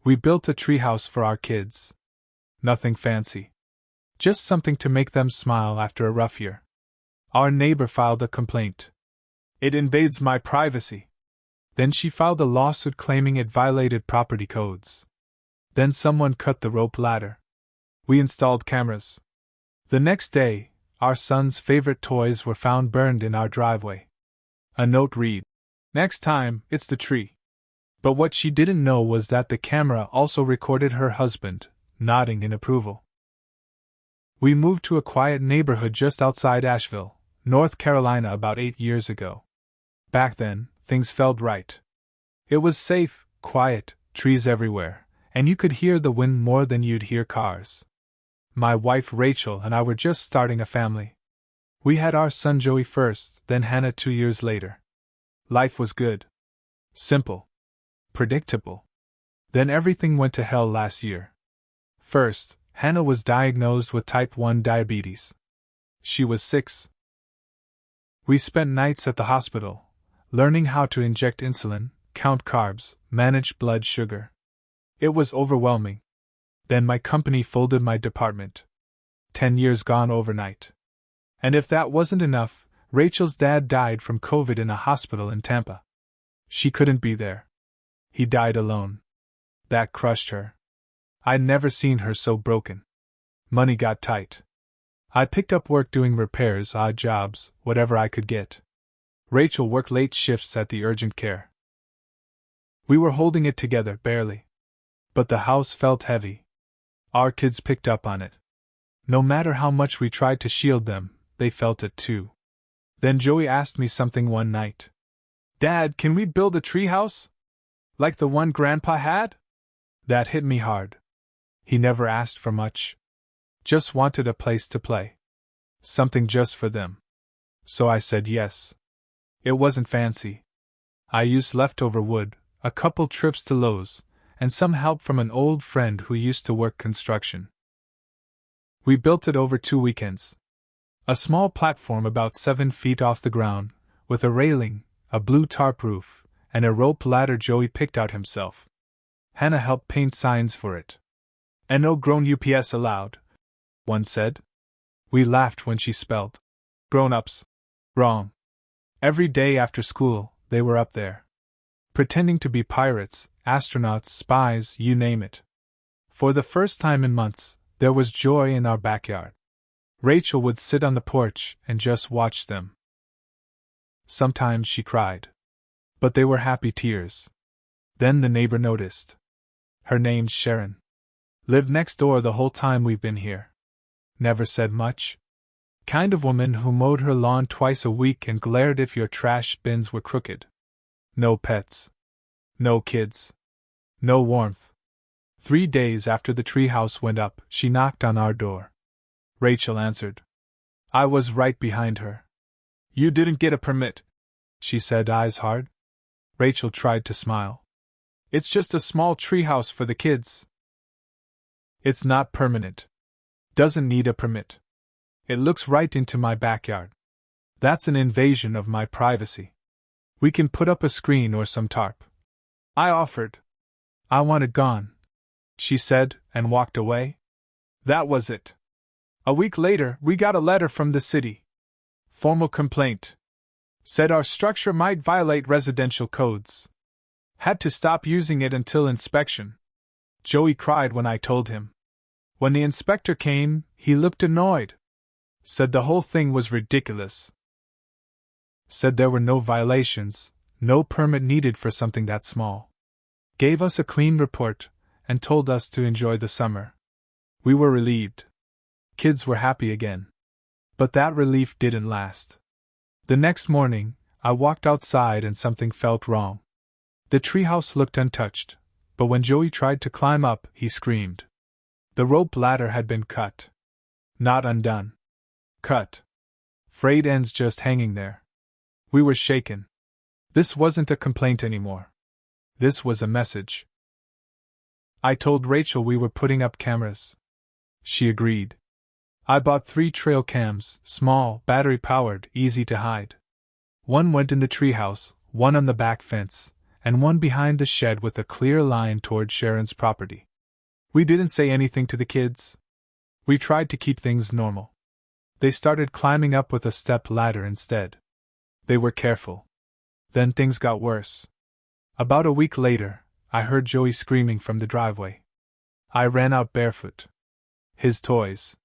We built a treehouse for our kids. Nothing fancy. Just something to make them smile after a rough year. Our neighbor filed a complaint. It invades my privacy. Then she filed a lawsuit claiming it violated property codes. Then someone cut the rope ladder. We installed cameras. The next day, our son's favorite toys were found burned in our driveway. A note read, "Next time, it's the tree." But what she didn't know was that the camera also recorded her husband, nodding in approval. We moved to a quiet neighborhood just outside Asheville, North Carolina about 8 years ago. Back then, things felt right. It was safe, quiet, trees everywhere, and you could hear the wind more than you'd hear cars. My wife Rachel and I were just starting a family. We had our son Joey first, then Hannah 2 years later. Life was good. Simple. Predictable. Then everything went to hell last year. First, Hannah was diagnosed with type 1 diabetes. She was 6. We spent nights at the hospital, learning how to inject insulin, count carbs, manage blood sugar. It was overwhelming. Then my company folded my department. 10 years gone overnight. And if that wasn't enough, Rachel's dad died from COVID in a hospital in Tampa. She couldn't be there. He died alone. That crushed her. I'd never seen her so broken. Money got tight. I picked up work doing repairs, odd jobs, whatever I could get. Rachel worked late shifts at the urgent care. We were holding it together, barely. But the house felt heavy. Our kids picked up on it. No matter how much we tried to shield them, they felt it too. Then Joey asked me something one night. "Dad, can we build a treehouse? Like the one Grandpa had?" That hit me hard. He never asked for much. Just wanted a place to play. Something just for them. So I said yes. It wasn't fancy. I used leftover wood, a couple trips to Lowe's, and some help from an old friend who used to work construction. We built it over 2 weekends. A small platform about 7 feet off the ground, with a railing, a blue tarp roof, and a rope ladder Joey picked out himself. Hannah helped paint signs for it. "And no grown UPS allowed," one said. We laughed when she spelled grown-ups wrong. Every day after school, they were up there. Pretending to be pirates, astronauts, spies, you name it. For the first time in months, there was joy in our backyard. Rachel would sit on the porch and just watch them. Sometimes she cried. But they were happy tears. Then the neighbor noticed. Her name's Sharon. Lived next door the whole time we've been here. Never said much. Kind of woman who mowed her lawn twice a week and glared if your trash bins were crooked. No pets. No kids. No warmth. 3 days after the treehouse went up, she knocked on our door. Rachel answered. I was right behind her. "You didn't get a permit," she said, eyes hard. Rachel tried to smile. "It's just a small treehouse for the kids." "It's not permanent. Doesn't need a permit. It looks right into my backyard. That's an invasion of my privacy. We can put up a screen or some tarp." I offered. "I want it gone," she said, and walked away. That was it. A week later, we got a letter from the city. Formal complaint. Said our structure might violate residential codes. Had to stop using it until inspection. Joey cried when I told him. When the inspector came, he looked annoyed. Said the whole thing was ridiculous. Said there were no violations, no permit needed for something that small. Gave us a clean report, and told us to enjoy the summer. We were relieved. Kids were happy again. But that relief didn't last. The next morning, I walked outside and something felt wrong. The treehouse looked untouched, but when Joey tried to climb up, he screamed. The rope ladder had been cut. Not undone. Cut. Frayed ends just hanging there. We were shaken. This wasn't a complaint anymore. This was a message. I told Rachel we were putting up cameras. She agreed. I bought 3 trail cams, small, battery-powered, easy to hide. One went in the treehouse, one on the back fence, and one behind the shed with a clear line toward Sharon's property. We didn't say anything to the kids. We tried to keep things normal. They started climbing up with a step ladder instead. They were careful. Then things got worse. About a week later, I heard Joey screaming from the driveway. I ran out barefoot. His toys,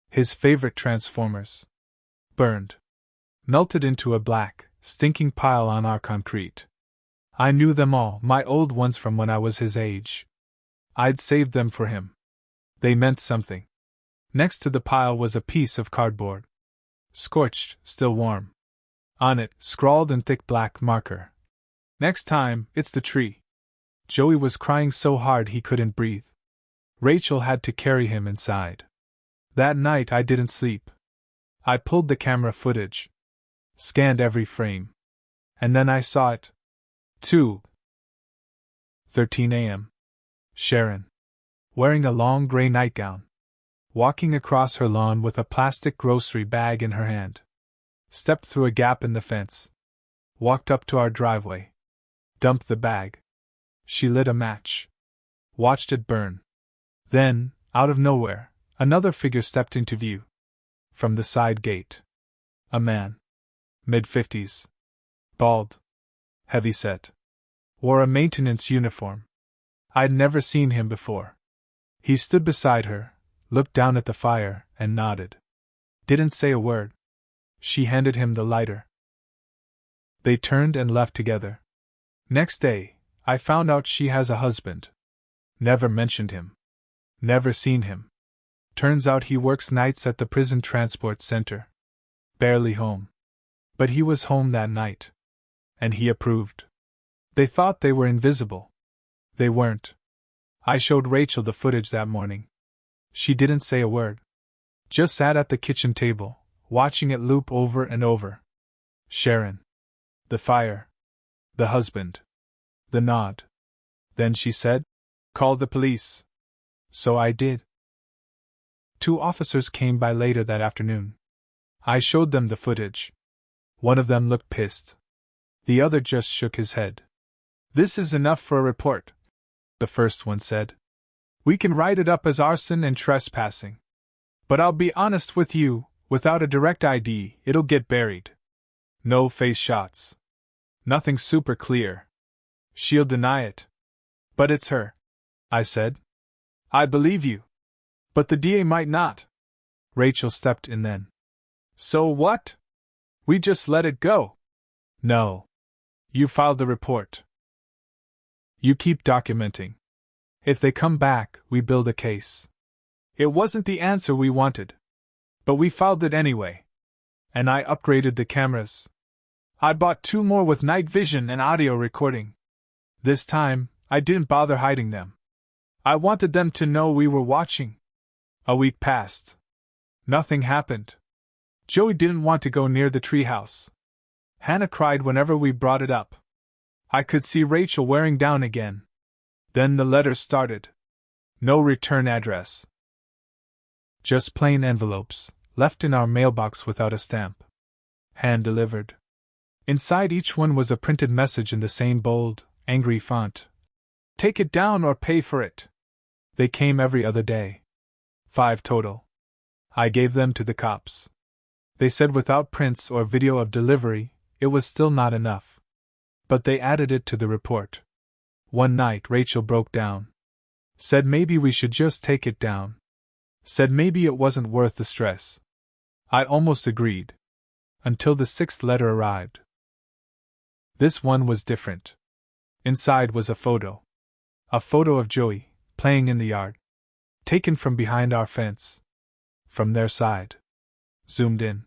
his favorite Transformers, burned, melted into a black, stinking pile on our concrete. I knew them all, my old ones from when I was his age. I'd saved them for him. They meant something. Next to the pile was a piece of cardboard. Scorched, still warm. On it, scrawled in thick black marker. "Next time, it's the tree." Joey was crying so hard he couldn't breathe. Rachel had to carry him inside. That night I didn't sleep. I pulled the camera footage. Scanned every frame. And then I saw it. 2:13 a.m. Sharon. Wearing a long gray nightgown. Walking across her lawn with a plastic grocery bag in her hand. Stepped through a gap in the fence. Walked up to our driveway. Dumped the bag. She lit a match. Watched it burn. Then, out of nowhere, another figure stepped into view. From the side gate. A man. Mid-50s. Bald. Heavy-set. Wore a maintenance uniform. I'd never seen him before. He stood beside her, looked down at the fire, and nodded. Didn't say a word. She handed him the lighter. They turned and left together. Next day, I found out she has a husband. Never mentioned him. Never seen him. Turns out he works nights at the prison transport center. Barely home. But he was home that night. And he approved. They thought they were invisible. They weren't. I showed Rachel the footage that morning. She didn't say a word. Just sat at the kitchen table, watching it loop over and over. Sharon. The fire. The husband. The nod. Then she said, "Call the police." So I did. 2 officers came by later that afternoon. I showed them the footage. One of them looked pissed. The other just shook his head. "This is enough for a report," the first one said. "We can write it up as arson and trespassing. But I'll be honest with you, without a direct ID, it'll get buried. No face shots. Nothing super clear. She'll deny it." "But it's her," I said. "I believe you. But the DA might not." Rachel stepped in then. "So what? We just let it go." "No. You filed the report. You keep documenting. If they come back, we build a case." It wasn't the answer we wanted. But we filed it anyway. And I upgraded the cameras. I bought 2 more with night vision and audio recording. This time, I didn't bother hiding them. I wanted them to know we were watching. A week passed. Nothing happened. Joey didn't want to go near the treehouse. Hannah cried whenever we brought it up. I could see Rachel wearing down again. Then the letters started. No return address. Just plain envelopes, left in our mailbox without a stamp. Hand-delivered. Inside each one was a printed message in the same bold, angry font. "Take it down or pay for it." They came every other day. 5 total. I gave them to the cops. They said without prints or video of delivery, it was still not enough. But they added it to the report. One night Rachel broke down. Said maybe we should just take it down. Said maybe it wasn't worth the stress. I almost agreed. Until the 6th letter arrived. This one was different. Inside was a photo. A photo of Joey, playing in the yard. Taken from behind our fence. From their side. Zoomed in.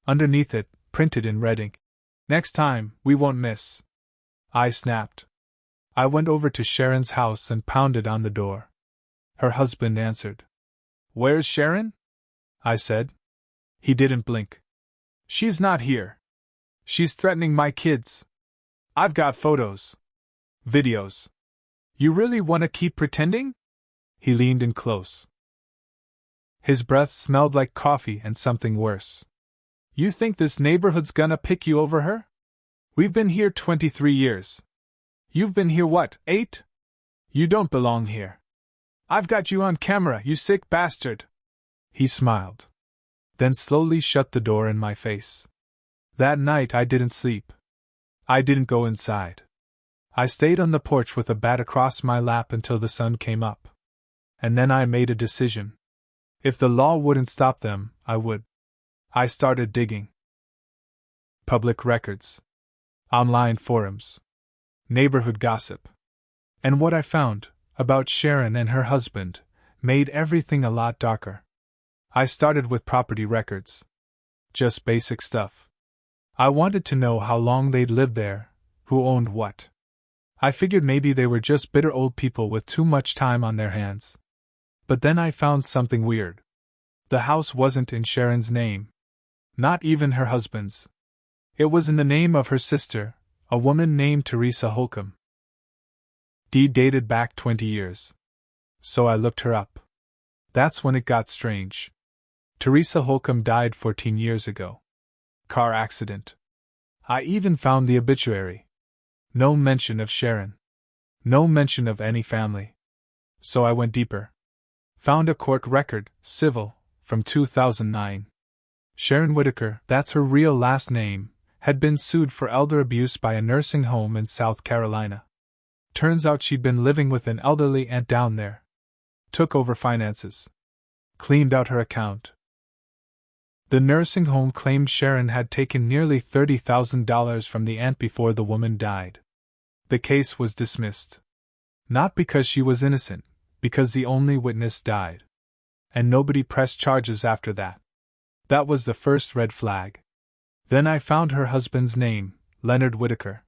Underneath it, printed in red ink. "Next time, we won't miss." I snapped. I went over to Sharon's house and pounded on the door. Her husband answered. "Where's Sharon?" I said. He didn't blink. "She's not here. She's threatening my kids. I've got photos. Videos. You really want to keep pretending?" He leaned in close. His breath smelled like coffee and something worse. "You think this neighborhood's gonna pick you over her?" We've been here 23 years. You've been here what, 8? You don't belong here. I've got you on camera, you sick bastard. He smiled. Then slowly shut the door in my face. That night I didn't sleep. I didn't go inside. I stayed on the porch with a bat across my lap until the sun came up. And then I made a decision. If the law wouldn't stop them, I would. I started digging. Public records. Online forums. Neighborhood gossip. And what I found, about Sharon and her husband, made everything a lot darker. I started with property records. Just basic stuff. I wanted to know how long they'd lived there, who owned what. I figured maybe they were just bitter old people with too much time on their hands. But then I found something weird. The house wasn't in Sharon's name. Not even her husband's. It was in the name of her sister, a woman named Teresa Holcomb. Deed dated back 20 years. So I looked her up. That's when it got strange. Teresa Holcomb died 14 years ago. Car accident. I even found the obituary. No mention of Sharon. No mention of any family. So I went deeper. Found a court record, civil, from 2009. Sharon Whitaker, that's her real last name, had been sued for elder abuse by a nursing home in South Carolina. Turns out she'd been living with an elderly aunt down there. Took over finances. Cleaned out her account. The nursing home claimed Sharon had taken nearly $30,000 from the aunt before the woman died. The case was dismissed. Not because she was innocent, because the only witness died. And nobody pressed charges after that. That was the first red flag. Then I found her husband's name, Leonard Whitaker.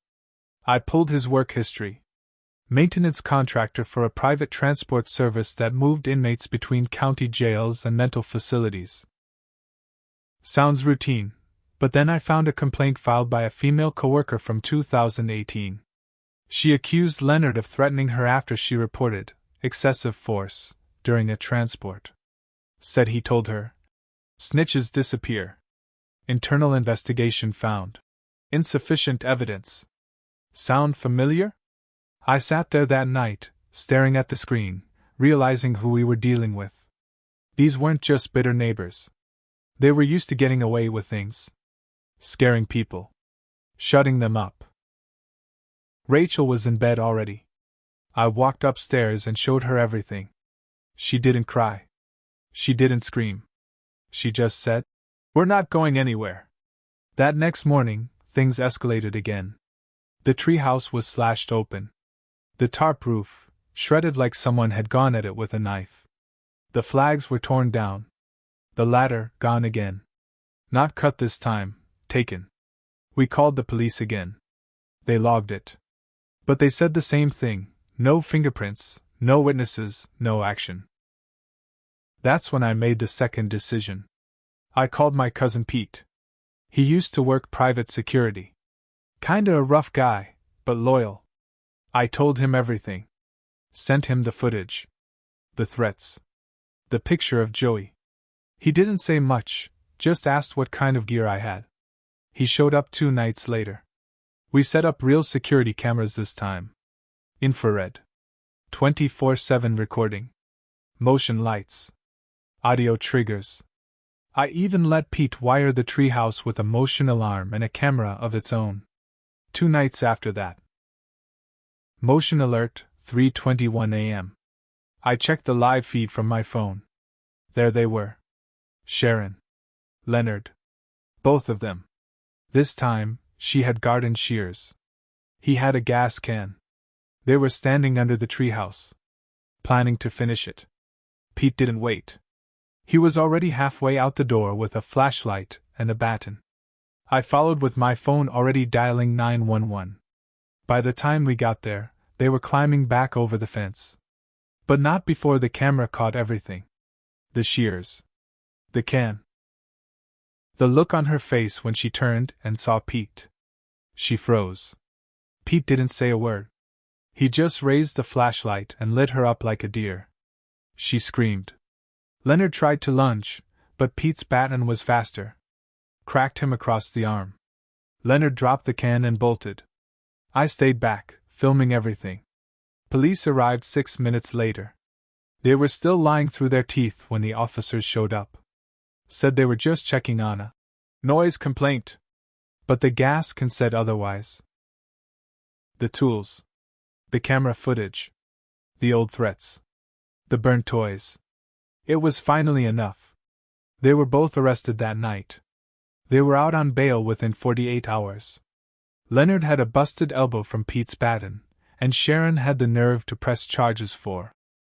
I pulled his work history. Maintenance contractor for a private transport service that moved inmates between county jails and mental facilities. Sounds routine, but then I found a complaint filed by a female coworker from 2018. She accused Leonard of threatening her after she reported excessive force during a transport. Said he told her, "Snitches disappear." Internal investigation found insufficient evidence. Sound familiar? I sat there that night, staring at the screen, realizing who we were dealing with. These weren't just bitter neighbors. They were used to getting away with things. Scaring people. Shutting them up. Rachel was in bed already. I walked upstairs and showed her everything. She didn't cry. She didn't scream. She just said, "We're not going anywhere." That next morning, things escalated again. The treehouse was slashed open. The tarp roof, shredded like someone had gone at it with a knife. The flags were torn down. The ladder, gone again. Not cut this time, taken. We called the police again. They logged it. But they said the same thing, no fingerprints, no witnesses, no action. That's when I made the second decision. I called my cousin Pete. He used to work private security. Kinda a rough guy, but loyal. I told him everything. Sent him the footage. The threats. The picture of Joey. He didn't say much, just asked what kind of gear I had. He showed up 2 nights later. We set up real security cameras this time. Infrared. 24/7 recording. Motion lights. Audio triggers. I even let Pete wire the treehouse with a motion alarm and a camera of its own. 2 nights after that. Motion alert, 3:21 a.m. I checked the live feed from my phone. There they were. Sharon. Leonard. Both of them. This time, she had garden shears. He had a gas can. They were standing under the treehouse. Planning to finish it. Pete didn't wait. He was already halfway out the door with a flashlight and a baton. I followed with my phone already dialing 911. By the time we got there, they were climbing back over the fence. But not before the camera caught everything. The shears. The can. The look on her face when she turned and saw Pete. She froze. Pete didn't say a word. He just raised the flashlight and lit her up like a deer. She screamed. Leonard tried to lunge, but Pete's baton was faster. Cracked him across the arm. Leonard dropped the can and bolted. I stayed back, filming everything. Police arrived 6 minutes later. They were still lying through their teeth when the officers showed up. Said they were just checking on a noise complaint. But the gas can said otherwise. The tools. The camera footage. The old threats. The burnt toys. It was finally enough. They were both arrested that night. They were out on bail within 48 hours. Leonard had a busted elbow from Pete's baton, and Sharon had the nerve to press charges for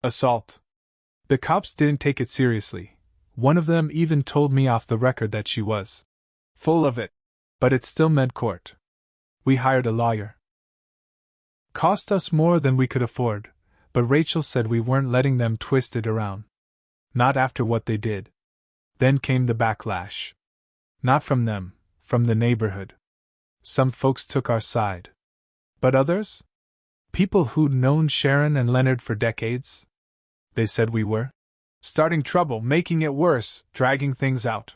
assault. The cops didn't take it seriously. One of them even told me off the record that she was full of it. But it still meant court. We hired a lawyer. Cost us more than we could afford, but Rachel said we weren't letting them twist it around. Not after what they did. Then came the backlash. Not from them, from the neighborhood. Some folks took our side. But others? People who'd known Sharon and Leonard for decades? They said we were starting trouble, making it worse, dragging things out.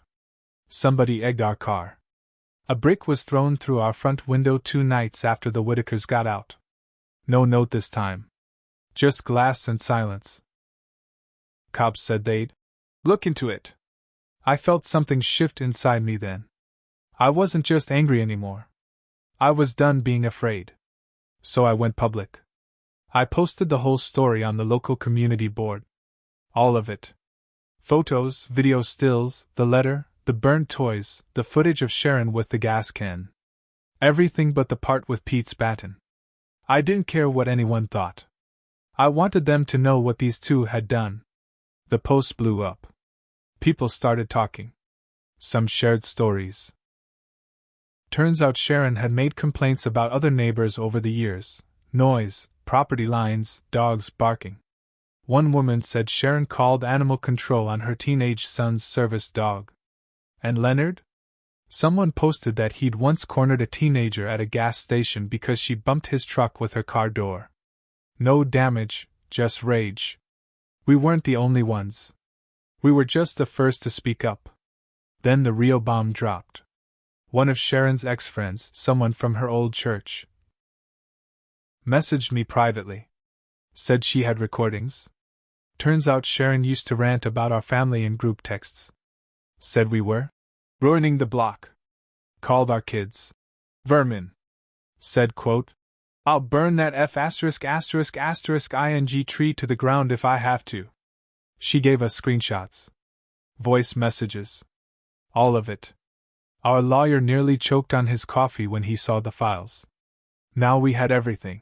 Somebody egged our car. A brick was thrown through our front window 2 nights after the Whitakers got out. No note this time. Just glass and silence. Cops said they'd look into it. I felt something shift inside me then. I wasn't just angry anymore. I was done being afraid. So I went public. I posted the whole story on the local community board. All of it. Photos, video stills, the letter, the burned toys, the footage of Sharon with the gas can. Everything but the part with Pete's baton. I didn't care what anyone thought. I wanted them to know what these two had done. The post blew up. People started talking. Some shared stories. Turns out Sharon had made complaints about other neighbors over the years. Noise, property lines, dogs barking. One woman said Sharon called animal control on her teenage son's service dog. And Leonard? Someone posted that he'd once cornered a teenager at a gas station because she bumped his truck with her car door. No damage, just rage. We weren't the only ones. We were just the first to speak up. Then the real bomb dropped. One of Sharon's ex-friends, someone from her old church, messaged me privately. Said she had recordings. Turns out Sharon used to rant about our family in group texts. Said we were ruining the block. Called our kids vermin. Said, quote, I'll burn that *****ing tree to the ground if I have to. She gave us screenshots. Voice messages. All of it. Our lawyer nearly choked on his coffee when he saw the files. Now we had everything.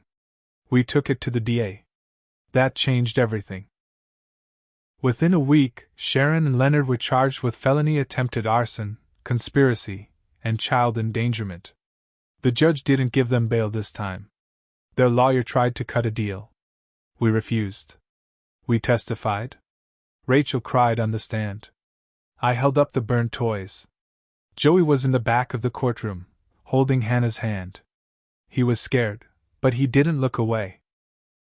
We took it to the DA. That changed everything. Within a week, Sharon and Leonard were charged with felony attempted arson, conspiracy, and child endangerment. The judge didn't give them bail this time. Their lawyer tried to cut a deal. We refused. We testified. Rachel cried on the stand. I held up the burned toys. Joey was in the back of the courtroom, holding Hannah's hand. He was scared, but he didn't look away.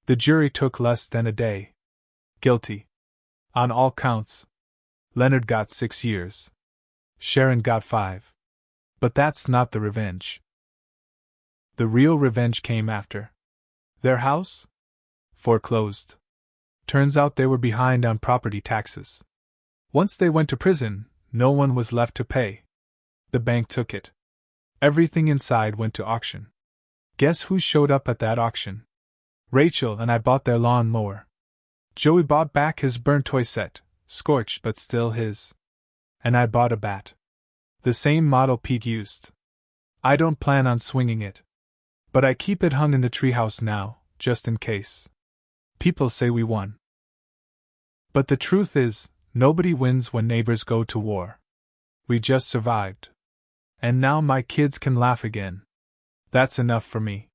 The jury took less than a day. Guilty. On all counts. Leonard got 6 years. Sharon got 5. But that's not the revenge. The real revenge came after. Their house? Foreclosed. Turns out they were behind on property taxes. Once they went to prison, no one was left to pay. The bank took it. Everything inside went to auction. Guess who showed up at that auction? Rachel and I bought their lawn mower. Joey bought back his burnt toy set, scorched but still his. And I bought a bat. The same model Pete used. I don't plan on swinging it. But I keep it hung in the treehouse now, just in case. People say we won. But the truth is, nobody wins when neighbors go to war. We just survived. And now my kids can laugh again. That's enough for me.